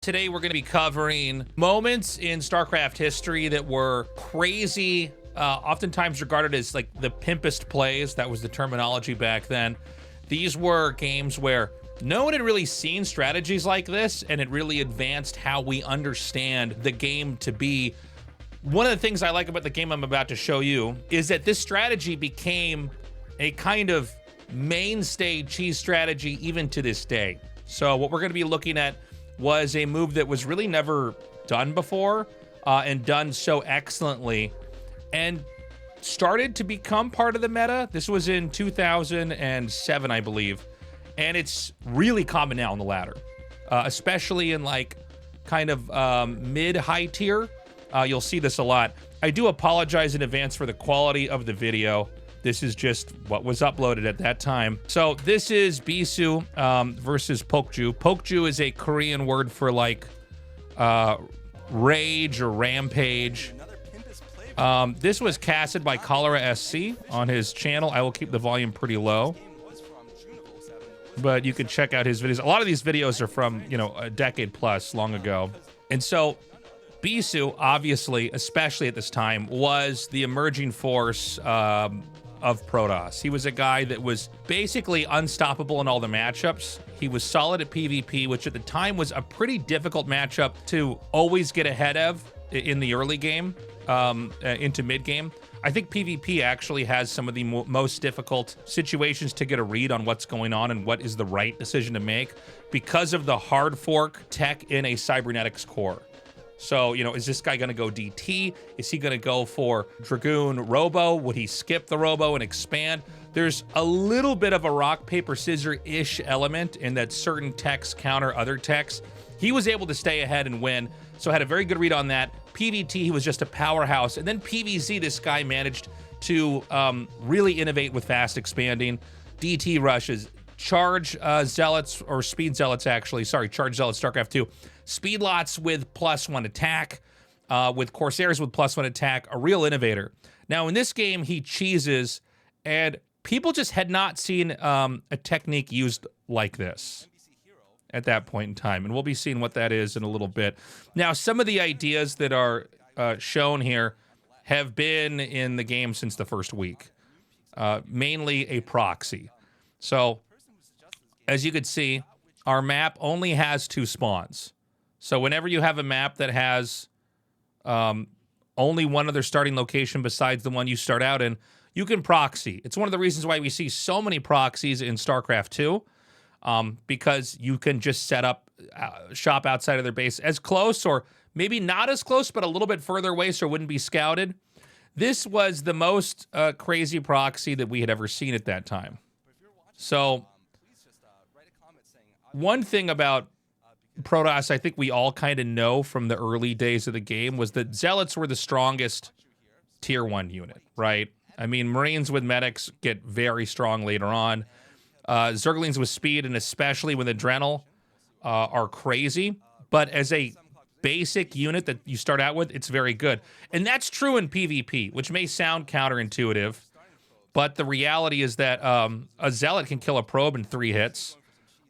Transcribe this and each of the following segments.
Today we're going to be covering moments in StarCraft history that were crazy, oftentimes regarded as like the pimpest plays. That was the terminology back then. These were games where no one had really seen strategies like this, and it really advanced how we understand the game to be. One of the things I like about the game I'm about to show you is that this strategy became a kind of mainstay cheese strategy even to this day. So what we're going to be looking at was a move that was really never done before, and done so excellently, and started to become part of the meta. This was in 2007, I believe, and it's really common now on the ladder, especially in like kind of mid-high tier. You'll see this a lot. I do apologize in advance for the quality of the video. This is just what was uploaded at that time. So this is Bisu versus Poku. Poku is a Korean word for like rage or rampage. This was casted by Cholera SC on his channel. I will keep the volume pretty low, but you can check out his videos. A lot of these videos are from, you know, a decade plus long ago. And so Bisu, obviously, especially at this time, was the emerging force of Protoss. He was a guy that was basically unstoppable in all the matchups. He was solid at PvP, which at the time was a pretty difficult matchup to always get ahead of in the early game, into mid game. I think PvP actually has some of the most difficult situations to get a read on what's going on and what is the right decision to make because of the hard fork tech in a cybernetics core. So, you know, is this guy going to go DT? Is he going to go for Dragoon Robo? Would he skip the Robo and expand? There's a little bit of a rock, paper, scissor-ish element in that certain techs counter other techs. He was able to stay ahead and win, so had a very good read on that. PvT, he was just a powerhouse. And then PvZ, this guy managed to really innovate with fast expanding. DT rushes, charge zealots, or speed zealots actually, sorry, charge zealots, StarCraft 2. Speed lots with +1 attack, with Corsairs with +1 attack, a real innovator. Now in this game, he cheeses, and people just had not seen a technique used like this at that point in time. And we'll be seeing what that is in a little bit. Now, some of the ideas that are shown here have been in the game since the first week, mainly a proxy. So as you can see, our map only has 2 spawns. So whenever you have a map that has only one other starting location besides the one you start out in, you can proxy. It's one of the reasons why we see so many proxies in StarCraft 2, because you can just set up shop outside of their base as close, or maybe not as close, but a little bit further away so it wouldn't be scouted. This was the most crazy proxy that we had ever seen at that time. So one thing about Protoss, I think we all kind of know from the early days of the game, was that Zealots were the strongest tier 1 unit, right? I mean, Marines with medics get very strong later on. Zerglings with speed, and especially with Adrenal, are crazy. But as a basic unit that you start out with, it's very good. And that's true in PvP, which may sound counterintuitive, but the reality is that a Zealot can kill a probe in 3 hits.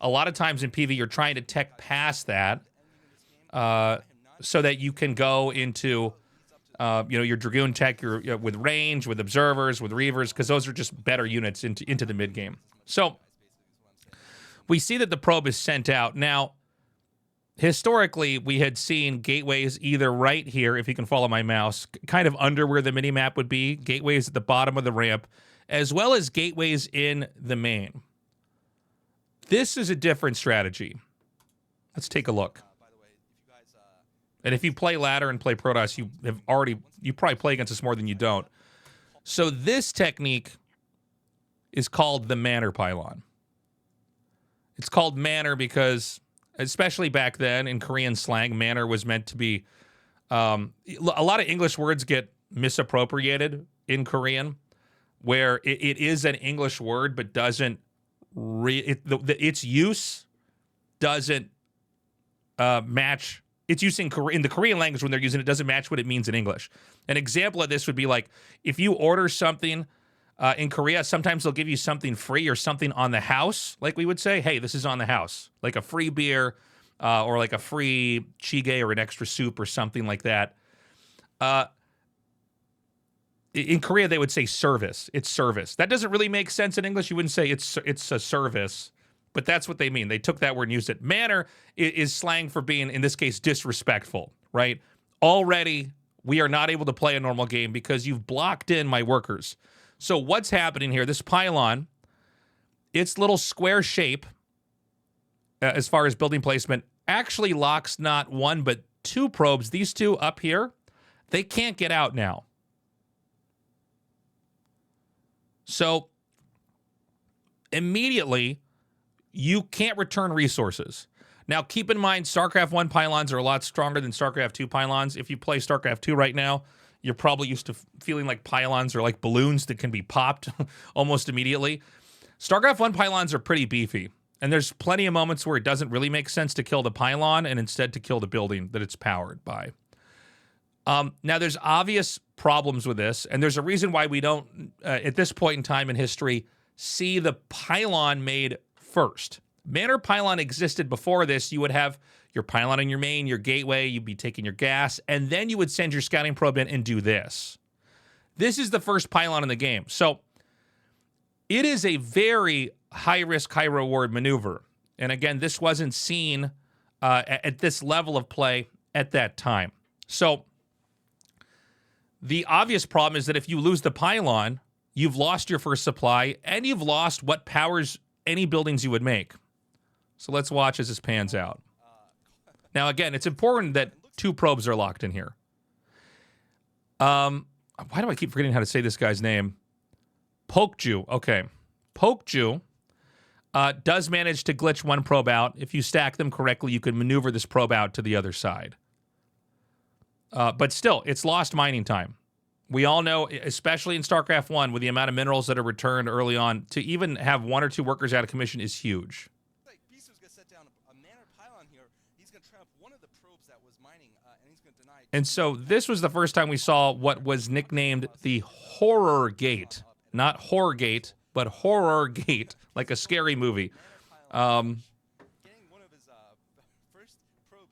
A lot of times in PV, you're trying to tech past that, so that you can go into, you know, your Dragoon tech, your with range, with observers, with reavers, because those are just better units into the mid game. So we see that the probe is sent out. Now, historically, we had seen gateways either right here, if you can follow my mouse, kind of under where the mini map would be, gateways at the bottom of the ramp, as well as gateways in the main. This is a different strategy. Let's take a look. And if you play ladder and play Protoss, you probably play against us more than you don't. So this technique is called the manor pylon. It's called manor because, especially back then in Korean slang, manor was meant to be, a lot of English words get misappropriated in Korean, where it is an English word but doesn't its use doesn't match its use in the Korean language. When they're using it, doesn't match what it means in English. An example of this would be like if you order something in Korea, sometimes they'll give you something free or something on the house, like we would say, hey, this is on the house, like a free beer, or like a free chige or an extra soup or something like that. In Korea, they would say service. It's service. That doesn't really make sense in English. You wouldn't say it's a service, but that's what they mean. They took that word and used it. Manner is slang for being, in this case, disrespectful, right? Already, we are not able to play a normal game because you've blocked in my workers. So what's happening here? This pylon, its little square shape, as far as building placement, actually locks not one, but two probes. These two up here, they can't get out now. So immediately, you can't return resources. Now, keep in mind, StarCraft 1 pylons are a lot stronger than StarCraft 2 pylons. If you play StarCraft 2 right now, you're probably used to feeling like pylons are like balloons that can be popped almost immediately. StarCraft 1 pylons are pretty beefy, and there's plenty of moments where it doesn't really make sense to kill the pylon and instead to kill the building that it's powered by. Now, there's obvious problems with this, and there's a reason why we don't, at this point in time in history, see the pylon made first. Manor pylon existed before this. You would have your pylon in your main, your gateway, you'd be taking your gas, and then you would send your scouting probe in and do this. This is the first pylon in the game. So it is a very high-risk, high-reward maneuver. And again, this wasn't seen at this level of play at that time. So the obvious problem is that if you lose the pylon, you've lost your first supply, and you've lost what powers any buildings you would make. So let's watch as this pans out. Now, again, it's important that two probes are locked in here. Why do I keep forgetting how to say this guy's name? Poku. Okay. Poku does manage to glitch one probe out. If you stack them correctly, you can maneuver this probe out to the other side. But still, it's lost mining time. We all know, especially in StarCraft 1, with the amount of minerals that are returned early on, to even have one or two workers out of commission is huge. Like Bisu's gonna set down a manor pylon here. He's gonna trap one of the probes that was mining, and he's gonna deny. And so this was the first time we saw what was nicknamed the Horror Gate. Not Horror Gate, but Horror Gate, like a scary movie. And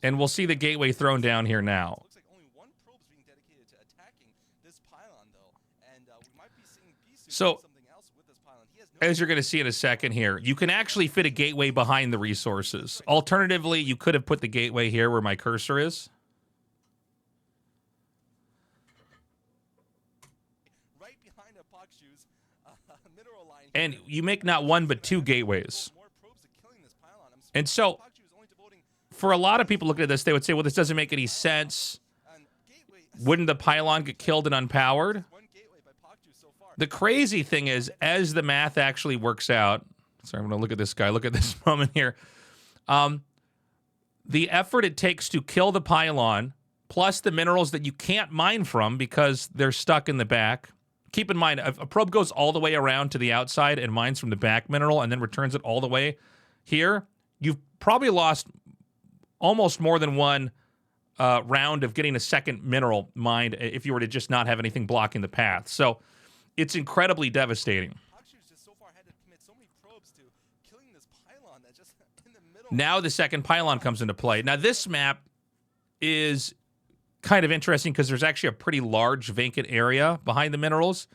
we'll see the gateway thrown down here now. So, as you're going to see in a second here, you can actually fit a gateway behind the resources. Alternatively, you could have put the gateway here where my cursor is. Right behind Poku's mineral line. And you make not one but two gateways. And so, for a lot of people looking at this, they would say, well, this doesn't make any sense. Wouldn't the pylon get killed and unpowered? The crazy thing is, as the math actually works out, sorry, I'm going to look at this guy. Look at this moment here. The effort it takes to kill the pylon, plus the minerals that you can't mine from because they're stuck in the back. Keep in mind, if a probe goes all the way around to the outside and mines from the back mineral and then returns it all the way here, you've probably lost almost more than one round of getting a second mineral mined if you were to just not have anything blocking the path. So it's incredibly devastating. Now the second pylon comes into play. Now this map is kind of interesting because there's actually a pretty large vacant area behind the minerals.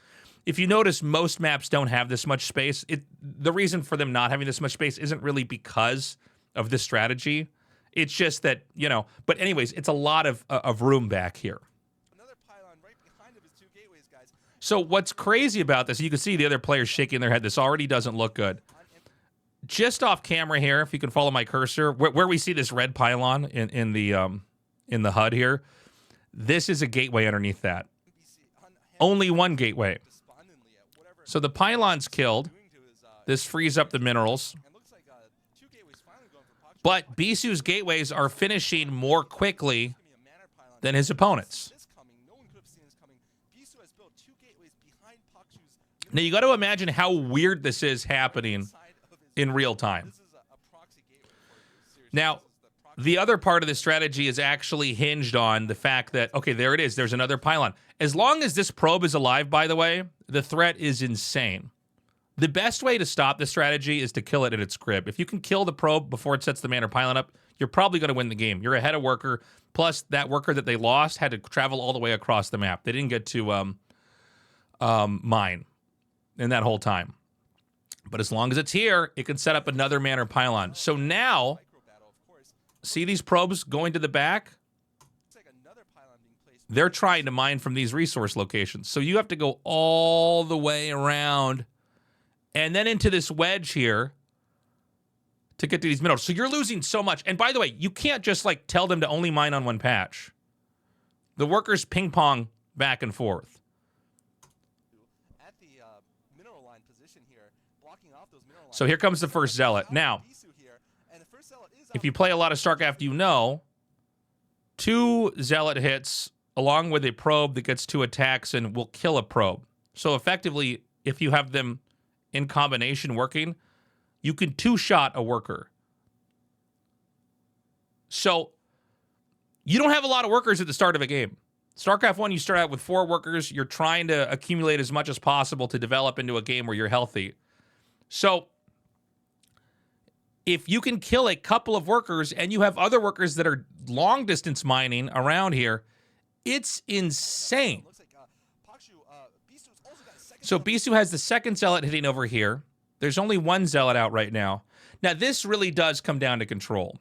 If you notice, most maps don't have this much space. The reason for them not having this much space isn't really because of this strategy. It's just that, you know, but anyways, it's a lot of room back here. Another pylon right behind him is two gateways, guys. So what's crazy about this, you can see the other players shaking their head. This already doesn't look good. Just off camera here, if you can follow my cursor, where we see this red pylon in the HUD here, this is a gateway underneath that. Only one gateway. So the pylon's killed. This frees up the minerals. But Bisu's gateways are finishing more quickly than his opponents. Now, you got to imagine how weird this is happening in real time. Now, the other part of the strategy is actually hinged on the fact that, okay, there it is. There's another pylon. As long as this probe is alive, by the way, the threat is insane. The best way to stop this strategy is to kill it in its crib. If you can kill the probe before it sets the manor pylon up, you're probably going to win the game. You're ahead of worker. Plus, that worker that they lost had to travel all the way across the map. They didn't get to mine in that whole time. But as long as it's here, it can set up another manor pylon. So now, see these probes going to the back? They're trying to mine from these resource locations. So you have to go all the way around and then into this wedge here to get to these minerals. So you're losing so much. And by the way, you can't just like tell them to only mine on one patch. The workers ping pong back and forth. At the mineral line position here, blocking off those mineral lines. So here comes the first zealot. Now, if you play a lot of StarCraft, you know 2 zealot hits along with a probe that gets 2 attacks and will kill a probe. So effectively, if you have them in combination working, you can 2-shot a worker. So you don't have a lot of workers at the start of a game. StarCraft 1, you start out with 4 workers. You're trying to accumulate as much as possible to develop into a game where you're healthy. So if you can kill a couple of workers and you have other workers that are long-distance mining around here, it's insane. So Bisu has the second zealot hitting over here. There's only 1 zealot out right now. Now, this really does come down to control.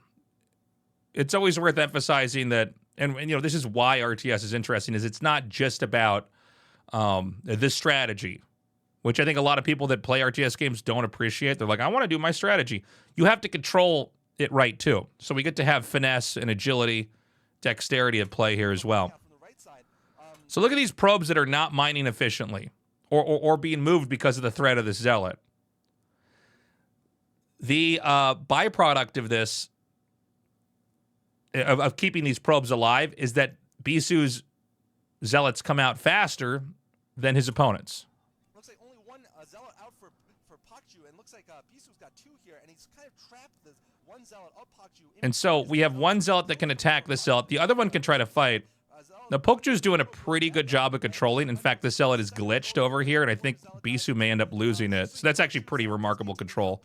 It's always worth emphasizing that, and you know, this is why RTS is interesting, is it's not just about this strategy, which I think a lot of people that play RTS games don't appreciate. They're like, I want to do my strategy. You have to control it right, too. So we get to have finesse and agility, dexterity at play here as well. So look at these probes that are not mining efficiently or being moved because of the threat of this zealot. The byproduct of this, of keeping these probes alive, is that Bisu's zealots come out faster than his opponents. Looks like only 1 zealot out for Poku, and looks like Bisu's got 2 here, and he's kind of trapped the 1 zealot of Poku. And so we have 1 zealot that can attack this zealot. The other one can try to fight. Now, Poku's doing a pretty good job of controlling. In fact, this zealot is glitched over here, and I think Bisu may end up losing it. So that's actually pretty remarkable control.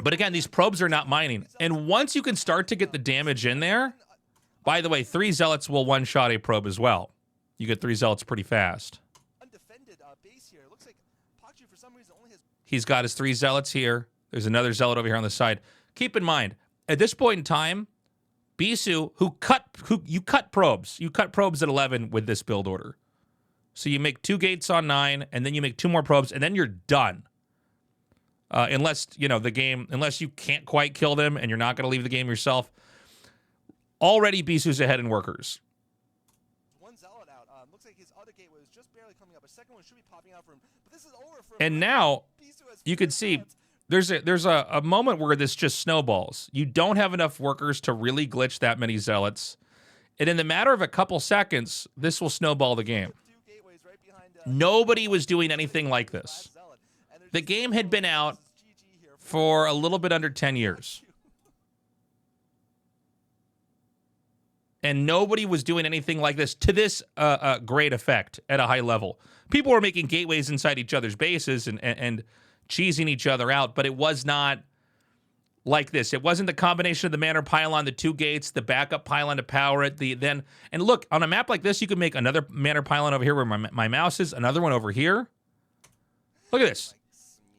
But again, these probes are not mining. And once you can start to get the damage in there, by the way, 3 zealots will one-shot a probe as well. You get 3 zealots pretty fast. He's got his 3 zealots here. There's another zealot over here on the side. Keep in mind, at this point in time, Bisu, you cut probes. You cut probes at 11 with this build order. So you make 2 gates on 9, and then you make 2 more probes, and then you're done. Unless, you know, unless you can't quite kill them and you're not going to leave the game yourself. Already Bisu's ahead in workers. 1 zealot out. Looks like his other gateway was just barely coming up. A second one should be popping out for him. But this is over for him. And now you can see there's a moment where this just snowballs. You don't have enough workers to really glitch that many zealots. And in the matter of a couple seconds, this will snowball the game. Nobody was doing anything like this. The game had been out for a little bit under 10 years. And nobody was doing anything like this to this great effect at a high level. People were making gateways inside each other's bases and cheesing each other out, but it was not like this. It wasn't the combination of the manor pylon, the 2 gates, the backup pylon to power it, and look, on a map like this, you can make another manor pylon over here where my mouse is, another one over here. Look at this.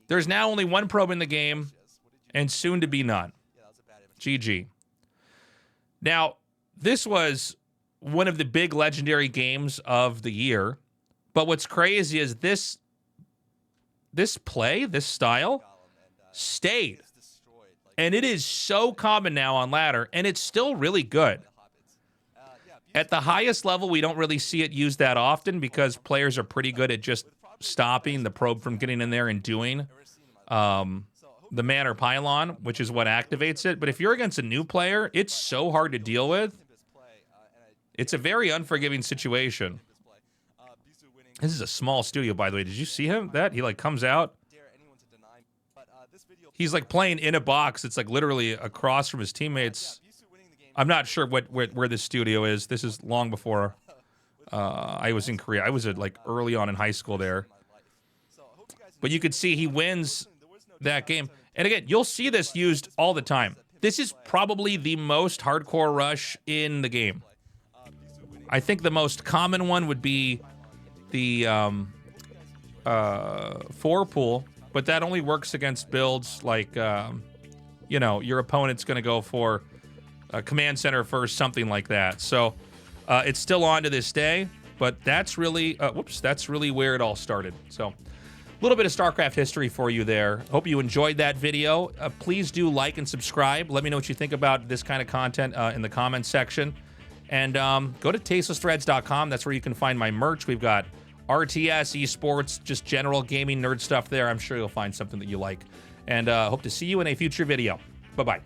There's now only 1 probe in the game, and soon to be none. GG. Now, this was one of the big legendary games of the year, but what's crazy is this style, stayed. And it is so common now on ladder, and it's still really good. At the highest level, we don't really see it used that often because players are pretty good at just stopping the probe from getting in there and doing the manor pylon, which is what activates it. But if you're against a new player, it's so hard to deal with. It's a very unforgiving situation. This is a small studio, by the way. Did you see him? He like comes out. He's like playing in a box. It's like literally across from his teammates. I'm not sure where this studio is. This is long before I was in Korea. I was like early on in high school there. But you could see he wins that game. And again, you'll see this used all the time. This is probably the most hardcore rush in the game. I think the most common one would be the 4 pool, but that only works against builds like, you know, your opponent's going to go for a command center first, something like that. So it's still on to this day, but that's really, that's really where it all started. So a little bit of StarCraft history for you there. Hope you enjoyed that video. Please do like and subscribe. Let me know what you think about this kind of content in the comments section. And go to tastelessthreads.com. That's where you can find my merch. We've got RTS, esports, just general gaming nerd stuff there. I'm sure you'll find something that you like. And hope to see you in a future video. Bye-bye.